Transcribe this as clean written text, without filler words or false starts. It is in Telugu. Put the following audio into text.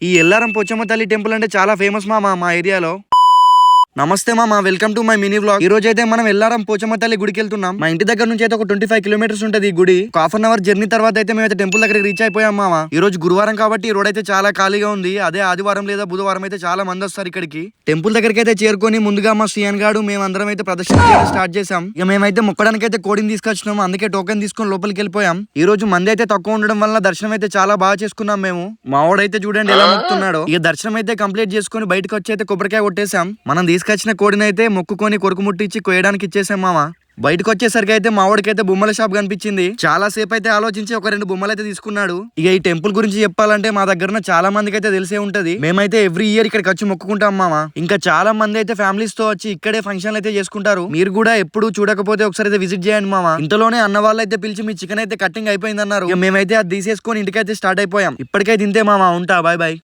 ఈ ఎల్లారం పోచమ్మ తల్లి టెంపుల్ అంటే చాలా ఫేమస్ మామ మా ఏరియాలో. నమస్తే మామ, welcome to my mini vlog. ఈ రోజు అయితే మనం ఎల్లారం పోచమ్మ తల్లి గుడికి వెళ్తున్నాం. మా ఇంటి దగ్గర నుంచి అయితే ఒక 25 కిలోమీటర్స్ ఉంటది ఈ గుడి. హాఫ్ అన్ అవర్ జర్నీ తర్వాత అయితే మేమైతే టెంపుల్ దగ్గరికి రీచ్ అయిపోయాం మామ. ఈ రోజు గురువారం కాబట్టి ఈ రోడ్ అయితే చాలా ఖాళీగా ఉంది. అదే ఆదివారం లేదా బుధవారం అయితే చాలా మంది వస్తారు ఇక్కడికి. టెంపుల్ దగ్గరికి అయితే చేరుకొని ముందుగా మా సియాన్ గాడు మేమందరం అయితే ప్రదర్శన చేయడం స్టార్ట్ చేసాం. ఇక మేమైతే మొక్కడానికి అయితే కోడిని తీసుకొచ్చినాం, అందుకే టోకెన్ తీసుకొని లోపలికి వెళ్ళిపోయాం. ఈ రోజు మంది అయితే తక్కువ ఉండడం వల్ల దర్శనం అయితే చాలా బాగా చేసుకున్నాం మేము. మా వాడైతే చూడండి ఎలా మొక్కుతున్నాడో. ఇక దర్శనం అయితే కంప్లీట్ చేసుకుని బయటకు వచ్చి అయితే కొబ్బరికాయ కొట్టేసాం. మనం తీసుకొచ్చిన కోడిని అయితే మొక్కుకొని కొరుకు ముట్టించి కోయడానికి ఇచ్చేసాం మామ. బయటకు వచ్చేసరికి అయితే మా వాడికైతే బొమ్మల షాప్ కనిపించింది. చాలా సేపు అయితే ఆలోచించి ఒక 2 బొమ్మలు అయితే తీసుకున్నాడు. ఇక ఈ టెంపుల్ గురించి చెప్పాలంటే మా దగ్గర చాలా మందికి అయితే తెలిసే ఉంటది. మేమైతే ఎవ్రీ ఇయర్ ఇక్కడికి వచ్చి మొక్కుకుంటాం మామ. ఇంకా చాలా మంది అయితే ఫ్యామిలీస్ తో వచ్చి ఇక్కడే ఫంక్షన్లు అయితే చేసుకుంటారు. మీరు కూడా ఎప్పుడు చూడకపోతే ఒకసారి అయితే విజిట్ చేయండి మామ. ఇంతలోనే అన్న వాళ్ళు అయితే పిలిచి మీ చికెన్ అయితే కటింగ్ అయిపోయింది అన్నారు. ఇక మేమైతే అది తీసేసుకొని ఇంటికైతే స్టార్ట్ అయిపోయాం. ఇప్పటికైతే ఇంతే మామ, ఉంటా, బాయ్ బాయ్.